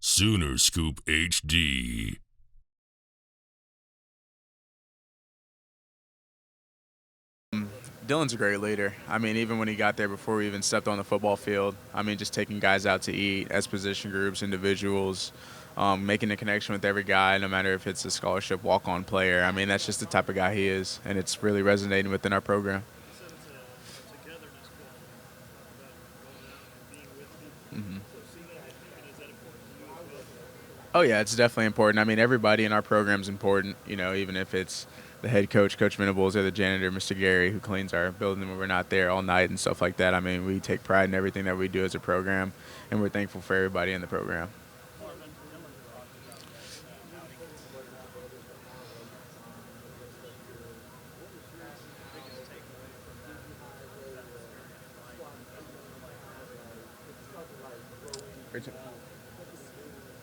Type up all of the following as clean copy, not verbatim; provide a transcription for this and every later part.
Sooner Scoop HD. Dylan's a great leader. I mean, even when he got there before we even stepped on the football field, I mean, just taking guys out to eat as position groups, individuals, making a connection with every guy, no matter if it's a scholarship walk-on player. I mean, that's just the type of guy he is, and it's really resonating within our program. Oh yeah, it's definitely important. I mean, everybody in our program is important. You know, even if it's the head coach, Coach Venables, or the janitor, Mr. Gary, who cleans our building when we're not there all night and stuff like that. I mean, we take pride in everything that we do as a program, and we're thankful for everybody in the program.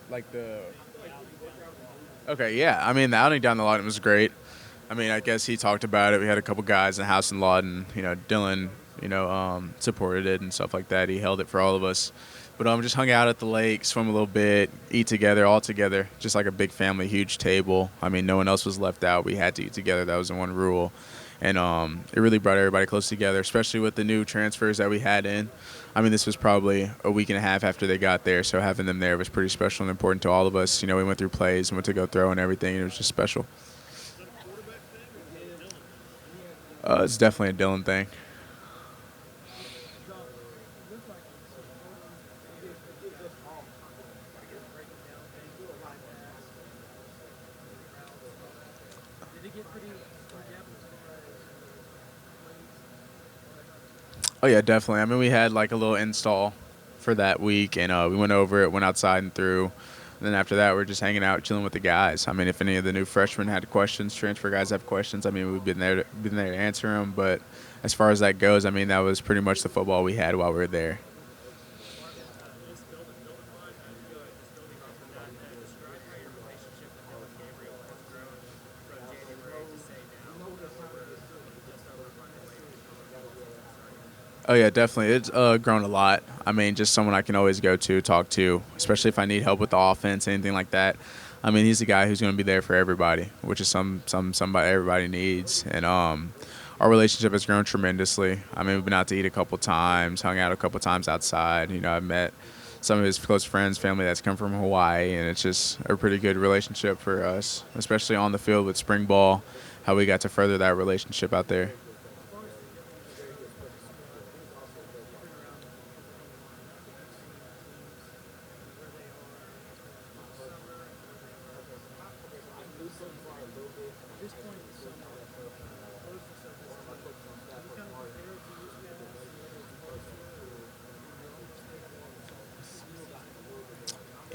Like the Okay, yeah. I mean, the outing down the Lawton was great. I mean, I guess he talked about it. We had a couple guys in the house in Lawton. You know, Dylan, supported it and stuff like that. He held it for all of us. But just hung out at the lake, swim a little bit, eat together, all together, just like a big family, huge table. I mean, no one else was left out. We had to eat together. That was the one rule. And it really brought everybody close together, especially with the new transfers that we had in. I mean, this was probably a week and a half after they got there, so having them there was pretty special and important to all of us. You know, we went through plays and went to go throw and everything, and it was just special. It's definitely a Dylan thing. Oh yeah, definitely. I mean, we had like a little install for that week, and we went over it, went outside and through. And then after that, we're just hanging out, chilling with the guys. I mean, if any of the new freshmen had questions, transfer guys have questions. I mean, we've been there to answer them. But as far as that goes, I mean, that was pretty much the football we had while we were there. Oh yeah, definitely. It's grown a lot. I mean, just someone I can always go to, talk to, especially if I need help with the offense, anything like that. I mean, he's the guy who's going to be there for everybody, which is somebody everybody needs. And our relationship has grown tremendously. I mean, we've been out to eat a couple times, hung out a couple times outside. You know, I've met some of his close friends, family that's come from Hawaii, and it's just a pretty good relationship for us, especially on the field with spring ball. How we got to further that relationship out there.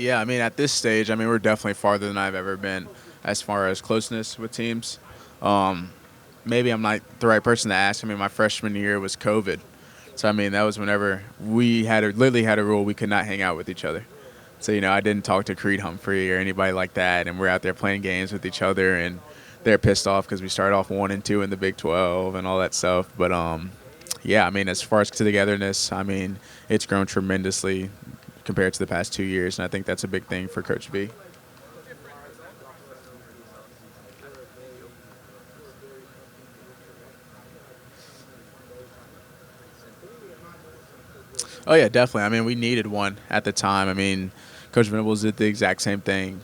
Yeah, I mean, at this stage, I mean, we're definitely farther than I've ever been as far as closeness with teams. Um, Maybe I'm not the right person to ask. I mean, my freshman year was COVID. So, I mean, that was whenever we literally had a rule we could not hang out with each other. So, you know, I didn't talk to Creed Humphrey or anybody like that. And we're out there playing games with each other. And they're pissed off because we started off 1-2 in the Big 12 and all that stuff. But, yeah, I mean, as far as togetherness, I mean, it's grown tremendously compared to the past 2 years, and I think that's a big thing for Coach V. Oh yeah, definitely. I mean, we needed one at the time. I mean, Coach Venables did the exact same thing.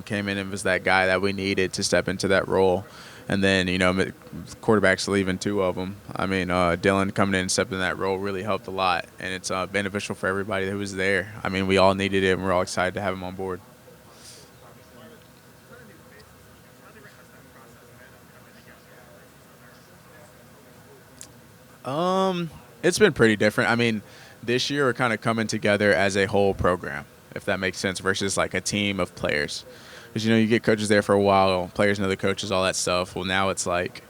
Came in and was that guy that we needed to step into that role. And then, you know, quarterbacks leaving two of them. I mean, Dylan coming in and stepping in that role really helped a lot, and it's beneficial for everybody who was there. I mean, we all needed it, and we're all excited to have him on board. It's been pretty different. I mean, this year we're kind of coming together as a whole program, if that makes sense, versus like a team of players. Because, you know, you get coaches there for a while, players know the coaches, all that stuff. Well, now it's like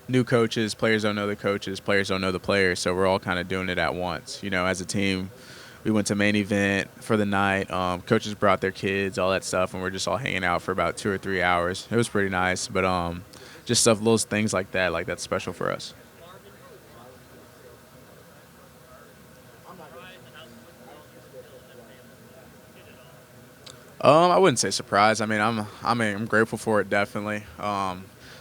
new coaches, players don't know the coaches, players don't know the players. So we're all kind of doing it at once. You know, as a team, we went to main event for the night. Coaches brought their kids, all that stuff, and we're just all hanging out for about 2 or 3 hours. It was pretty nice, but just stuff, little things like that's special for us. I wouldn't say surprised. I'm grateful for it definitely.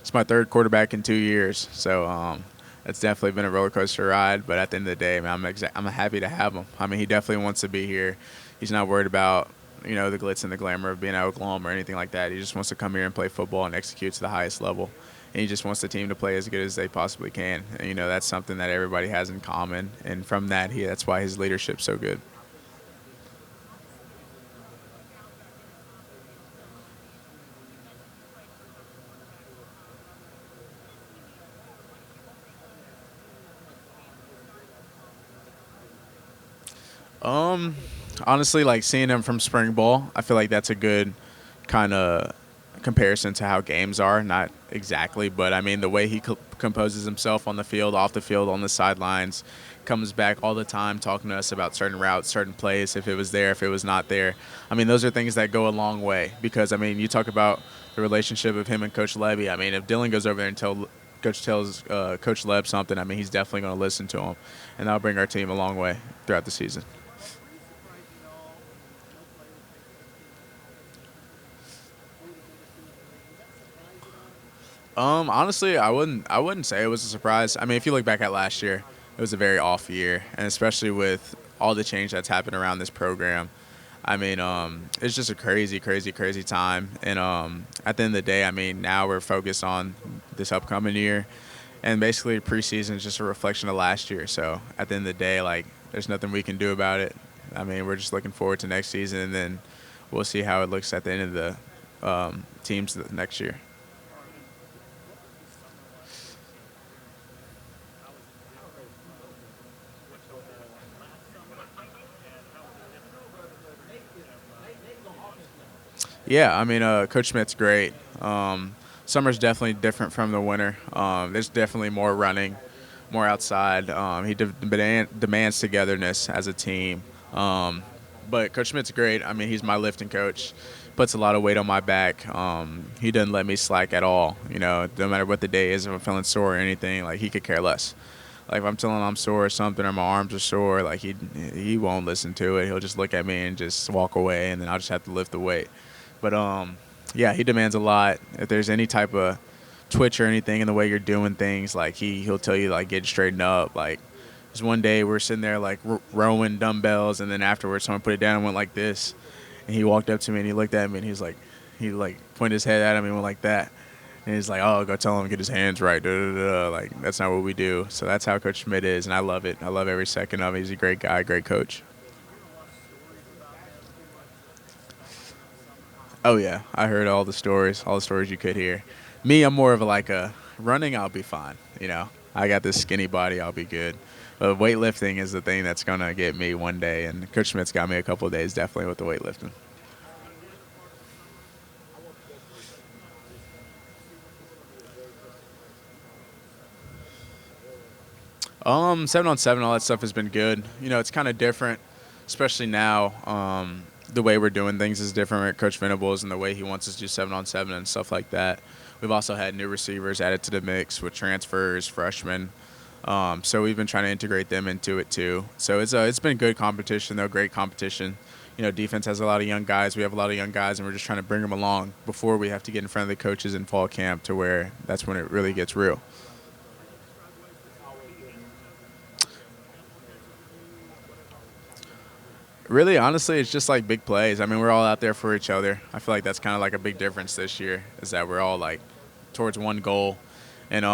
It's my third quarterback in 2 years, so it's definitely been a roller coaster ride. But at the end of the day, man, I'm happy to have him. I mean, he definitely wants to be here. He's not worried about the glitz and the glamour of being at Oklahoma or anything like that. He just wants to come here and play football and execute to the highest level. And he just wants the team to play as good as they possibly can. And that's something that everybody has in common. And from that, that's why his leadership's so good. Um, Honestly, like seeing him from spring ball, I feel like that's a good kind of comparison to how games are. Not exactly, but I mean the way he composes himself on the field, off the field, on the sidelines, comes back all the time talking to us about certain routes, certain plays, if it was there, if it was not there. I mean, those are things that go a long way because I mean, you talk about the relationship of him and Coach Levy. I mean, if Dylan goes over there and tells Coach Leb something, I mean, he's definitely going to listen to him, and that'll bring our team a long way throughout the season. Honestly, I wouldn't say it was a surprise. I mean, if you look back at last year, it was a very off year, and especially with all the change that's happened around this program. I mean, it's just a crazy, crazy, crazy time. And at the end of the day, I mean, now we're focused on this upcoming year, and basically preseason is just a reflection of last year. So at the end of the day, like, there's nothing we can do about it. I mean, we're just looking forward to next season, and then we'll see how it looks at the end of the teams next year. Yeah, I mean, Coach Smith's great. Summer's definitely different from the winter. There's definitely more running, more outside. He demands togetherness as a team. But Coach Smith's great. I mean, he's my lifting coach. Puts a lot of weight on my back. He doesn't let me slack at all. No matter what the day is, if I'm feeling sore or anything, like he could care less. Like if I'm telling him I'm sore or something, or my arms are sore, like he won't listen to it. He'll just look at me and just walk away, and then I'll just have to lift the weight. But yeah, he demands a lot. If there's any type of twitch or anything in the way you're doing things, like he'll tell you like get straightened up. Like there's one day we're sitting there like rowing dumbbells, and then afterwards someone put it down and went like this, and he walked up to me and he looked at me and he like pointed his head at me and went like that. And he's like, "Oh, go tell him to get his hands right." Da, da, da. Like that's not what we do. So that's how Coach Schmidt is, and I love it. I love every second of it. He's a great guy, great coach. Oh yeah, I heard all the stories you could hear. Me, I'm more of like a running. I'll be fine. I got this skinny body. I'll be good. But weightlifting is the thing that's gonna get me one day, and Coach Schmidt's got me a couple of days definitely with the weightlifting. 7-on-7, all that stuff has been good. It's kind of different, especially now. The way we're doing things is different with Coach Venables and the way he wants us to do 7-on-7 and stuff like that. We've also had new receivers added to the mix with transfers, freshmen. So we've been trying to integrate them into it too. So it's been good competition though, great competition. Defense has a lot of young guys. We have a lot of young guys, and we're just trying to bring them along before we have to get in front of the coaches in fall camp to where that's when it really gets real. Really, honestly, it's just like big plays. I mean, we're all out there for each other. I feel like that's kind of like a big difference this year is that we're all like towards one goal. And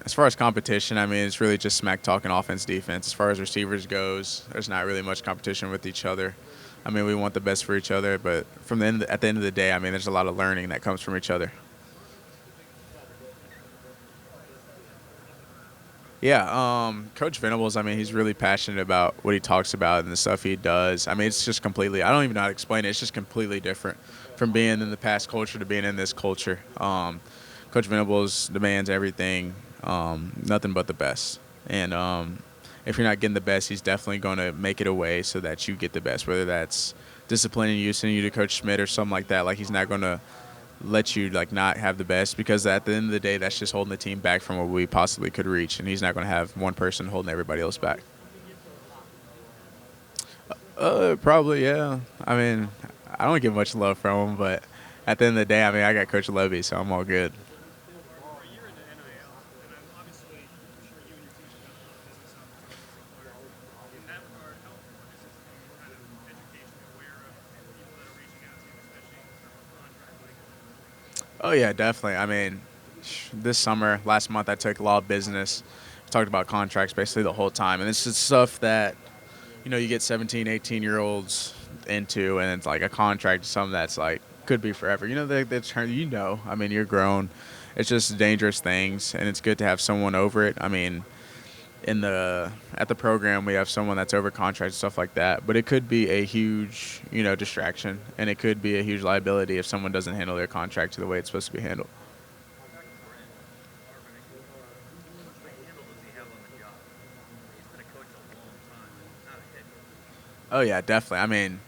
as far as competition, I mean, it's really just smack talking offense, defense. As far as receivers goes, there's not really much competition with each other. I mean, we want the best for each other, but at the end of the day, I mean, there's a lot of learning that comes from each other. Yeah, Coach Venables, I mean, he's really passionate about what he talks about and the stuff he does. I mean, it's just completely, I don't even know how to explain it. It's just completely different from being in the past culture to being in this culture. Coach Venables demands everything, nothing but the best. And if you're not getting the best, he's definitely going to make it a way so that you get the best, whether that's disciplining you, sending you to Coach Schmidt or something like that. Like, he's not going to let you like not have the best because at the end of the day that's just holding the team back from what we possibly could reach, and he's not going to have one person holding everybody else back. Probably, yeah. I mean, I don't get much love from him, but at the end of the day, I mean, I got Coach Levy, so I'm all good. Oh yeah, definitely. I mean, this summer, last month, I took law of business. Talked about contracts basically the whole time, and this is stuff that you get 17, 18-year-olds into, and it's like a contract, something that's like could be forever. The term. I mean, you're grown. It's just dangerous things, and it's good to have someone over it. I mean, in the at the program we have someone that's over contract and stuff like that, but it could be a huge distraction, and it could be a huge liability if someone doesn't handle their contract to the way it's supposed to be handled. Oh yeah, definitely. I mean,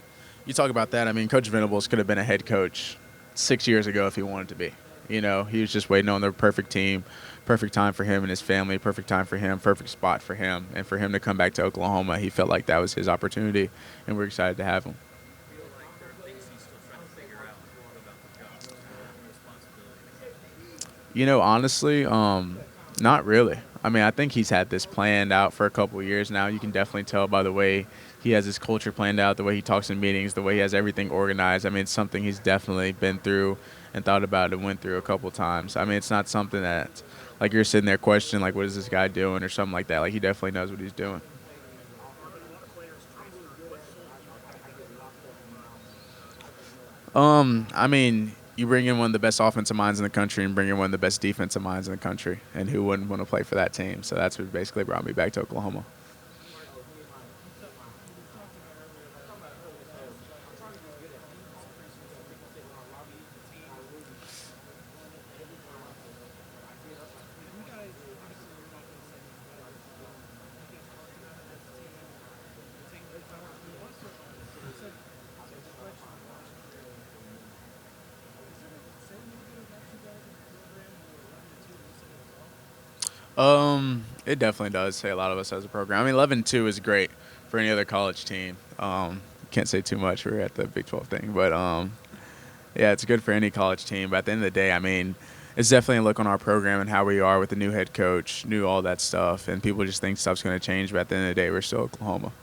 you talk about that. I mean, Coach Venables could have been a head coach 6 years ago if he wanted to be. He was just waiting on the perfect team, perfect time for him and his family, perfect time for him, perfect spot for him, and for him to come back to Oklahoma. He felt like that was his opportunity, and we're excited to have him. Honestly, not really. I mean, I think he's had this planned out for a couple of years now. You can definitely tell by the way he has his culture planned out, the way he talks in meetings, the way he has everything organized. I mean, it's something he's definitely been through and thought about and went through a couple times. I mean, it's not something that, like, you're sitting there questioning, like, what is this guy doing or something like that. Like, he definitely knows what he's doing. I mean, you bring in one of the best offensive minds in the country and bring in one of the best defensive minds in the country, and who wouldn't want to play for that team? So that's what basically brought me back to Oklahoma. It definitely does say a lot of us as a program. I mean, 11-2 is great for any other college team. Can't say too much. We're at the Big 12 thing, but yeah, it's good for any college team. But at the end of the day, I mean, it's definitely a look on our program and how we are with the new head coach, new all that stuff, and people just think stuff's going to change. But at the end of the day, we're still Oklahoma.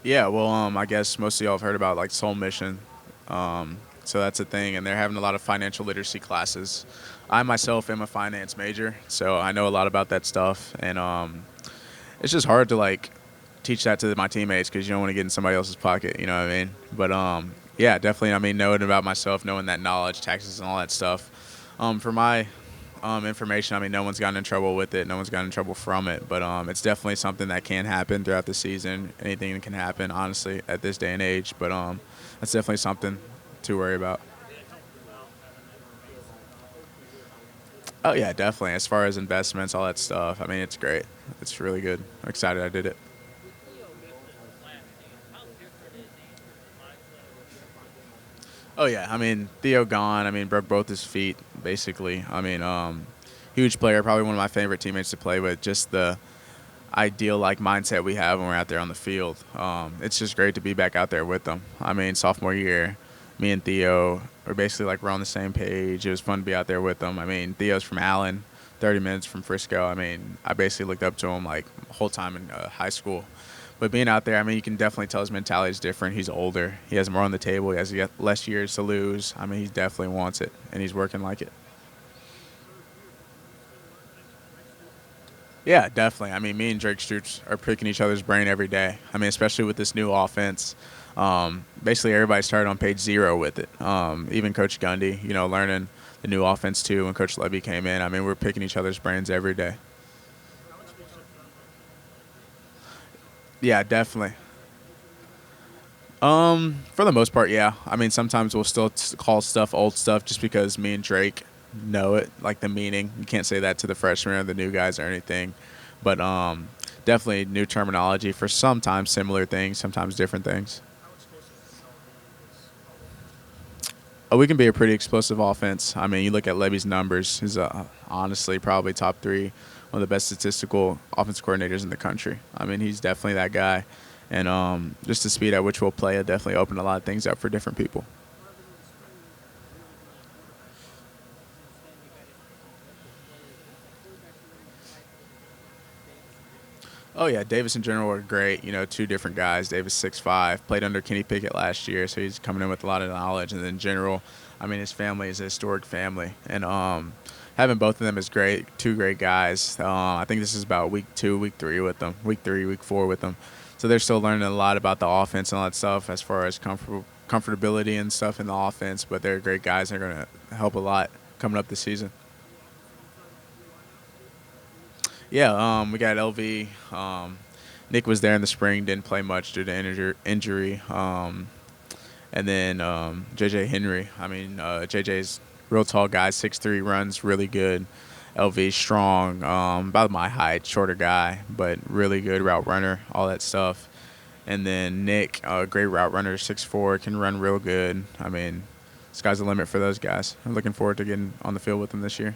Yeah, well, I guess most of y'all have heard about like Soul Mission. So that's a thing, and they're having a lot of financial literacy classes. I myself am a finance major, so I know a lot about that stuff, and it's just hard to like teach that to my teammates because you don't want to get in somebody else's pocket. You know what I mean? But yeah, definitely. I mean, knowing about myself, knowing that knowledge, taxes, and all that stuff. For my information, I mean, no one's gotten in trouble with it. No one's gotten in trouble from it. But it's definitely something that can happen throughout the season. Anything that can happen, honestly, at this day and age. But that's definitely something to worry about. Oh yeah, definitely. As far as investments, all that stuff. I mean, it's great. It's really good. I'm excited I did it. Oh yeah, I mean Theo gone. I mean broke both his feet basically. I mean, huge player, probably one of my favorite teammates to play with. Just the ideal like mindset we have when we're out there on the field. It's just great to be back out there with them. I mean, sophomore year, me and Theo are basically like we're on the same page. It was fun to be out there with them. I mean, Theo's from Allen, 30 minutes from Frisco. I mean, I basically looked up to him like the whole time in high school. But being out there, I mean, you can definitely tell his mentality is different. He's older. He has more on the table. He has less years to lose. I mean, he definitely wants it, and he's working like it. Yeah, definitely. I mean, me and Drake Stoops are picking each other's brain every day. I mean, especially with this new offense. Basically, everybody started on page zero with it. Even Coach Gundy, learning the new offense too when Coach Levy came in. I mean, we're picking each other's brains every day. Yeah, definitely. For the most part, yeah. I mean, sometimes we'll still call stuff old stuff just because me and Drake know it, like the meaning. You can't say that to the freshmen or the new guys or anything, but definitely new terminology for sometimes similar things, sometimes different things. We can be a pretty explosive offense. I mean, you look at Levy's numbers. He's honestly probably top three, one of the best statistical offense coordinators in the country. I mean, he's definitely that guy. And just the speed at which we'll play, it definitely opened a lot of things up for different people. Oh yeah, Davis in general were great. You know, two different guys. Davis 6'5", played under Kenny Pickett last year, so he's coming in with a lot of knowledge. And then general, I mean, his family is a historic family, and having both of them is great. Two great guys. I think this is about week 2, week 3 with them, week 3, week 4 with them. So they're still learning a lot about the offense and all that stuff as far as comfortability and stuff in the offense. But they're great guys. They're going to help a lot coming up this season. Yeah, we got LV. Nick was there in the spring, didn't play much due to injury. And then JJ Henry. I mean, JJ's real tall guy, 6'3", runs really good. LV strong, about my height, shorter guy, but really good route runner, all that stuff. And then Nick, great route runner, 6'4", can run real good. I mean, sky's the limit for those guys. I'm looking forward to getting on the field with them this year.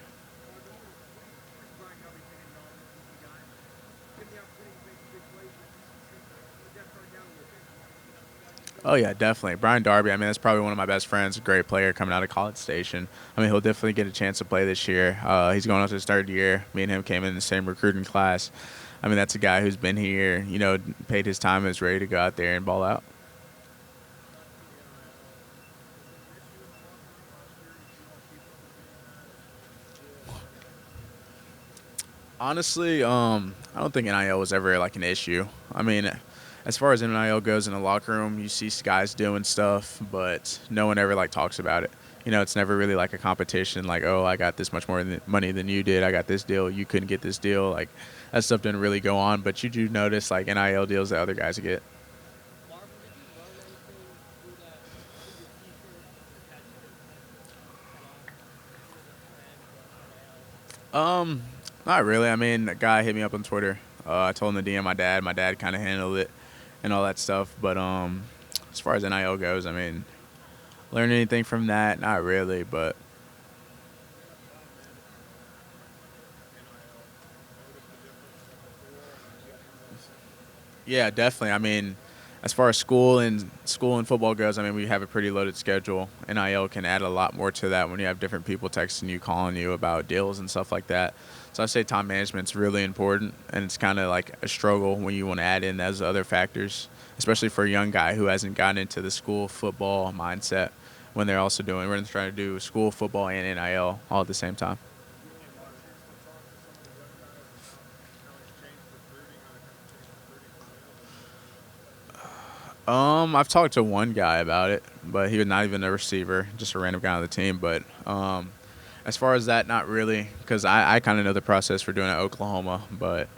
Oh yeah, definitely. Brian Darby. I mean, that's probably one of my best friends. A great player coming out of College Station. I mean, he'll definitely get a chance to play this year. He's going up to his third year. Me and him came in the same recruiting class. I mean, that's a guy who's been here. You know, paid his time, and is ready to go out there and ball out. Honestly, I don't think NIL was ever like an issue. I mean, as far as NIL goes in the locker room, you see guys doing stuff, but no one ever like talks about it. You know, it's never really like a competition. Like, oh, I got this much more money than you did. I got this deal. You couldn't get this deal. Like, that stuff didn't really go on. But you do notice like NIL deals that other guys get. Not really. I mean, a guy hit me up on Twitter. I told him to DM my dad. My dad kind of handled it and all that stuff. But as far as NIL goes, I mean, learn anything from that? Not really, but yeah, definitely. I mean, as far as school and football goes, I mean, we have a pretty loaded schedule. NIL can add a lot more to that when you have different people texting you, calling you about deals and stuff like that. So I say time management's really important, and it's kind of like a struggle when you want to add in those other factors, especially for a young guy who hasn't gotten into the school football mindset when they're also doing. We're trying to do school football and NIL all at the same time. I've talked to one guy about it, but he was not even a receiver, just a random guy on the team. But as far as that, not really, because I kind of know the process for doing it at Oklahoma. But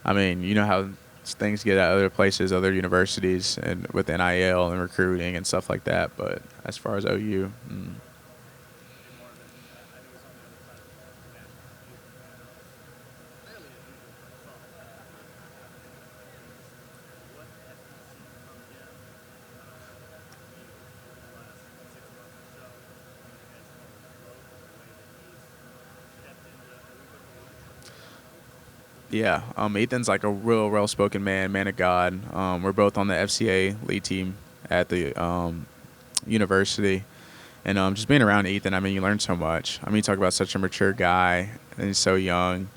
I mean, you know how things get at other places, other universities, and with NIL and recruiting and stuff like that. But as far as OU, yeah, Ethan's like a real well-spoken man, man of God. We're both on the FCA lead team at the university. And just being around Ethan, I mean, you learn so much. I mean, you talk about such a mature guy, and he's so young.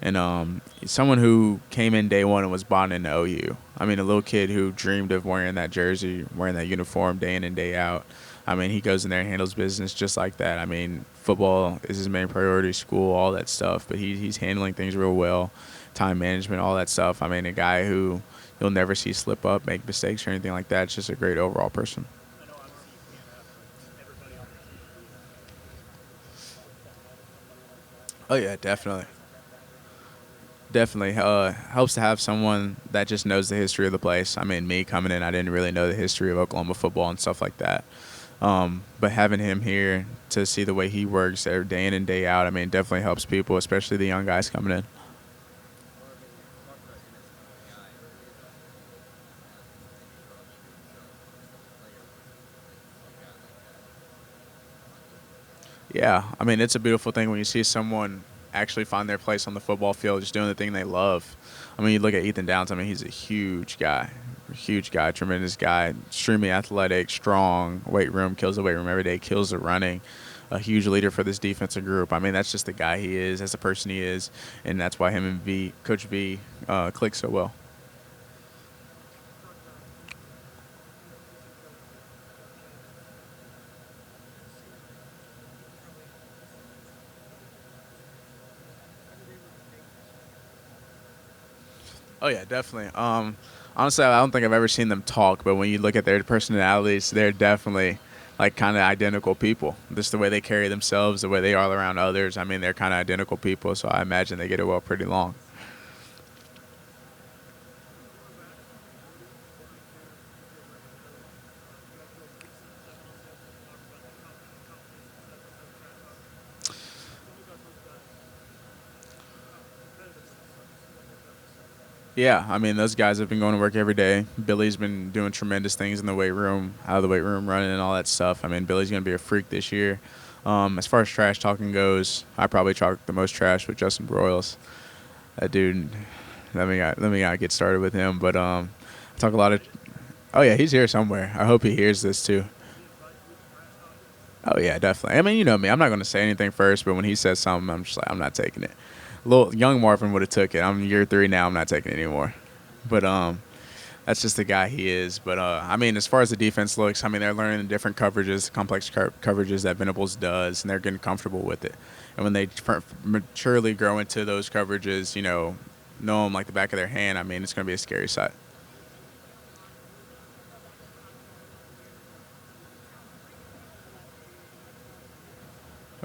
And someone who came in day one and was bought into OU. I mean, a little kid who dreamed of wearing that jersey, wearing that uniform day in and day out. I mean, he goes in there and handles business just like that. I mean, football is his main priority, school, all that stuff. But he's handling things real well, time management, all that stuff. I mean, a guy who you'll never see slip up, make mistakes, or anything like that. It's just a great overall person. Oh, yeah, definitely. Definitely helps to have someone that just knows the history of the place. I mean, me coming in, I didn't really know the history of Oklahoma football and stuff like that. But having him here to see the way he works every day in and day out, I mean, it definitely helps people, especially the young guys coming in. Yeah, I mean, it's a beautiful thing when you see someone actually find their place on the football field, just doing the thing they love. I mean, you look at Ethan Downs. I mean, he's a huge guy, tremendous guy, extremely athletic, strong, weight room, kills the weight room every day, kills the running. A huge leader for this defensive group. I mean, that's just the guy he is, as the person he is, and that's why him and Coach V, click so well. Oh yeah, definitely. Honestly, I don't think I've ever seen them talk, but when you look at their personalities, they're definitely like kind of identical people. Just the way they carry themselves, the way they are around others. I mean, they're kind of identical people, so I imagine they get it well pretty long. Yeah, I mean, those guys have been going to work every day. Billy's been doing tremendous things in the weight room, out of the weight room, running and all that stuff. I mean, Billy's going to be a freak this year. As far as trash talking goes, I probably talk the most trash with Justin Broyles. That dude, let me not get started with him. But I talk a lot of. Oh yeah, he's here somewhere. I hope he hears this too. Oh yeah, definitely. I mean, you know me. I'm not going to say anything first, but when he says something, I'm just like, I'm not taking it. Little young Marvin would have took it. I'm year 3 now. I'm not taking it anymore. But that's just the guy he is. But I mean, as far as the defense looks, I mean, they're learning the different coverages, complex coverages that Venables does, and they're getting comfortable with it. And when they maturely grow into those coverages, know them like the back of their hand. I mean, it's going to be a scary sight.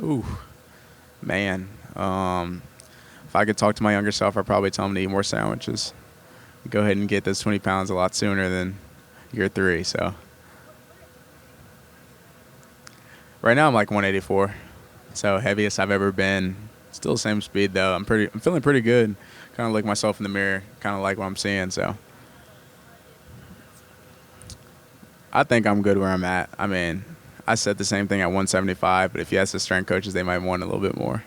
Ooh, man. If I could talk to my younger self, I'd probably tell him to eat more sandwiches. Go ahead and get those 20 pounds a lot sooner than year 3. So right now I'm like 184. So heaviest I've ever been. Still the same speed though. I'm feeling pretty good. Kind of look myself in the mirror. Kind of like what I'm seeing. So I think I'm good where I'm at. I mean, I said the same thing at 175, but if you ask the strength coaches, they might want a little bit more.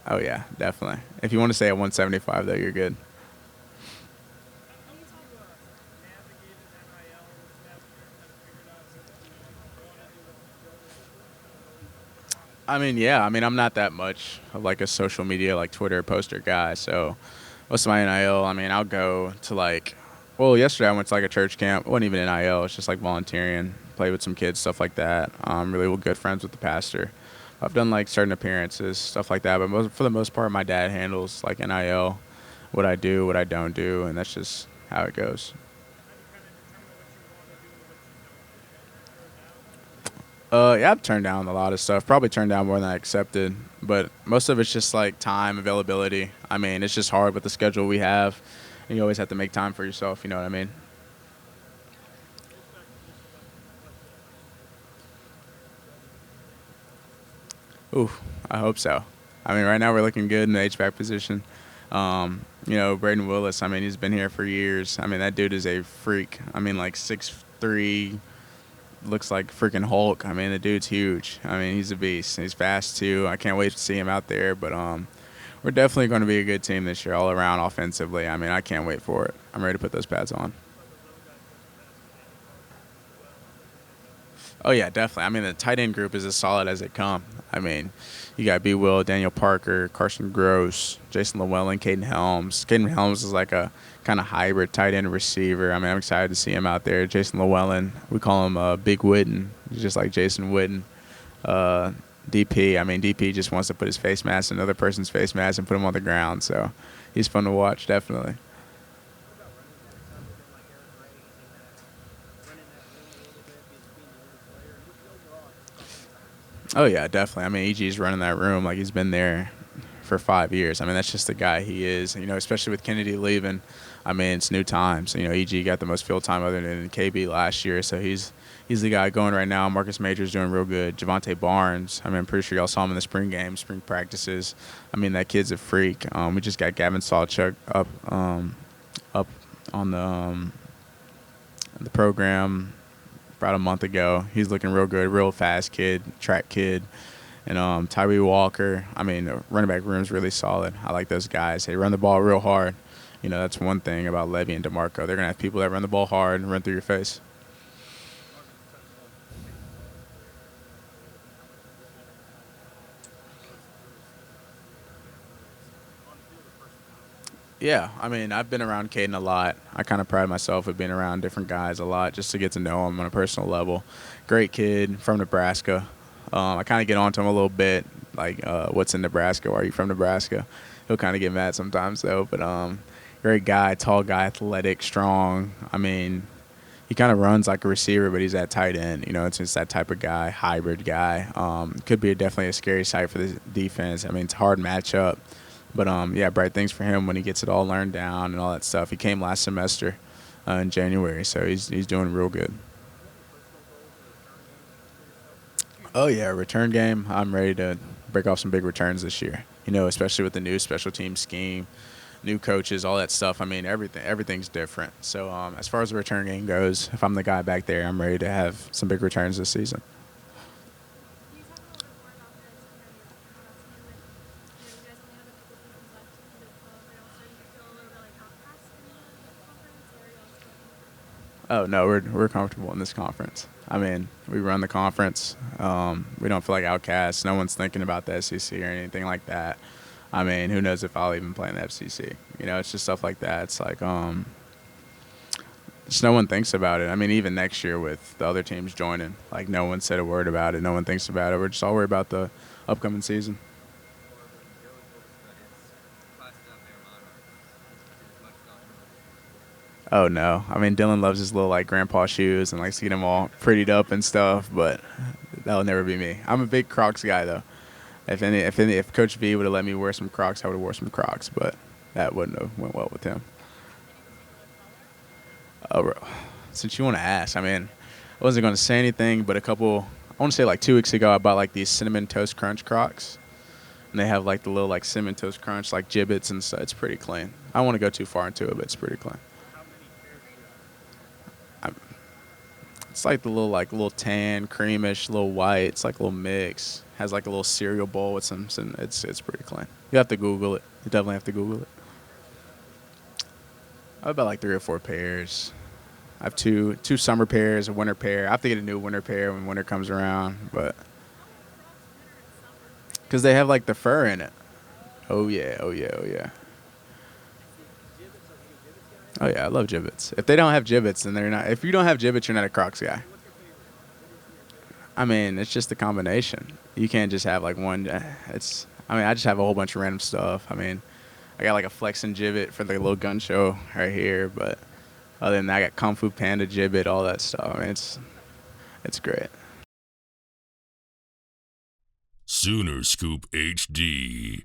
Oh yeah, definitely. If you want to stay at 175 though, you're good. I mean, yeah. I mean, I'm not that much of like a social media like Twitter poster guy. So most of my NIL, I mean, I'll go to like, well, yesterday I went to like a church camp. It wasn't even NIL. It's just like volunteering, play with some kids, stuff like that. Really good friends with the pastor. I've done like certain appearances, stuff like that. But for the most part, my dad handles like NIL, what I do, what I don't do, and that's just how it goes. Yeah, I've turned down a lot of stuff. Probably turned down more than I accepted. But most of it's just like time availability. I mean, it's just hard with the schedule we have. And you always have to make time for yourself. You know what I mean? Ooh, I hope so. I mean, right now we're looking good in the HVAC position. Braden Willis. I mean, he's been here for years. I mean, that dude is a freak. I mean, like 6'3", looks like freaking Hulk. I mean, the dude's huge. I mean, he's a beast. He's fast too. I can't wait to see him out there. But we're definitely going to be a good team this year, all around offensively. I mean, I can't wait for it. I'm ready to put those pads on. Oh yeah, definitely. I mean, the tight end group is as solid as they come. I mean, you got B. Will, Daniel Parker, Carson Gross, Jason Llewellyn, Caden Helms. Caden Helms is like a kind of hybrid tight end receiver. I mean, I'm excited to see him out there. Jason Llewellyn, we call him Big Witten. He's just like Jason Witten. Uh, DP, I mean, DP just wants to put his face mask in another person's face mask and put him on the ground. So he's fun to watch, definitely. Oh yeah, definitely. I mean, EG's running that room like he's been there for 5 years. I mean, that's just the guy he is. Especially with Kennedy leaving. I mean, it's new times. EG got the most field time other than KB last year, so he's the guy going right now. Marcus Major's doing real good. Javante Barnes. I mean, I'm pretty sure y'all saw him in the spring games, spring practices. I mean, that kid's a freak. We just got Gavin Sawchuk up on the program about a month ago. He's looking real good, real fast kid, track kid. And Tyree Walker, I mean, the running back room is really solid. I like those guys. They run the ball real hard. You know, that's one thing about Levy and DeMarco. They're going to have people that run the ball hard and run through your face. Yeah, I mean, I've been around Caden a lot. I kind of pride myself with being around different guys a lot just to get to know him on a personal level. Great kid from Nebraska. I kind of get on to him a little bit, like, what's in Nebraska? Why are you from Nebraska? He'll kind of get mad sometimes, though. But great guy, tall guy, athletic, strong. I mean, he kind of runs like a receiver, but he's that tight end. You know, it's just that type of guy, hybrid guy. Could be definitely a scary sight for the defense. I mean, it's a hard matchup. But, yeah, bright things for him when he gets it all learned down and all that stuff. He came last semester in January, so he's doing real good. Oh, yeah, return game. I'm ready to break off some big returns this year, you know, especially with the new special team scheme, new coaches, all that stuff. I mean, everything's different. So as far as the return game goes, if I'm the guy back there, I'm ready to have some big returns this season. Oh no, we're comfortable in this conference. I mean, we run the conference. We don't feel like outcasts. No one's thinking about the SEC or anything like that. I mean, who knows if I'll even play in the FCC? You know, it's just stuff like that. It's like just no one thinks about it. I mean, even next year with the other teams joining, like no one said a word about it. No one thinks about it. We're just all worried about the upcoming season. Oh no! I mean, Dylan loves his little like grandpa shoes and likes to get them all prettied up and stuff, but that'll never be me. I'm a big Crocs guy though. If Coach V would have let me wear some Crocs, I would have wore some Crocs, but that wouldn't have went well with him. Oh, bro. Since you want to ask, I mean, I wasn't going to say anything, but I want to say like 2 weeks ago, I bought like these Cinnamon Toast Crunch Crocs, and they have like the little like Cinnamon Toast Crunch like gibbets and stuff. It's pretty clean. I don't want to go too far into it, but it's pretty clean. It's like the little tan, creamish, little white. It's like a little mix. Has like a little cereal bowl with some. It's pretty clean. You have to Google it. You definitely have to Google it. I have about like 3 or 4 pairs. I have two summer pairs, a winter pair. I have to get a new winter pair when winter comes around, but because they have like the fur in it. Oh yeah, oh yeah, oh yeah. Oh yeah, I love gibbets. If they don't have gibbets, then they're not. If you don't have gibbets, you're not a Crocs guy. I mean, it's just a combination. You can't just have like one. It's. I mean, I just have a whole bunch of random stuff. I mean, I got like a flexing gibbet for the little gun show right here, but other than that, I got Kung Fu Panda gibbet, all that stuff. I mean, it's great. Sooner Scoop HD.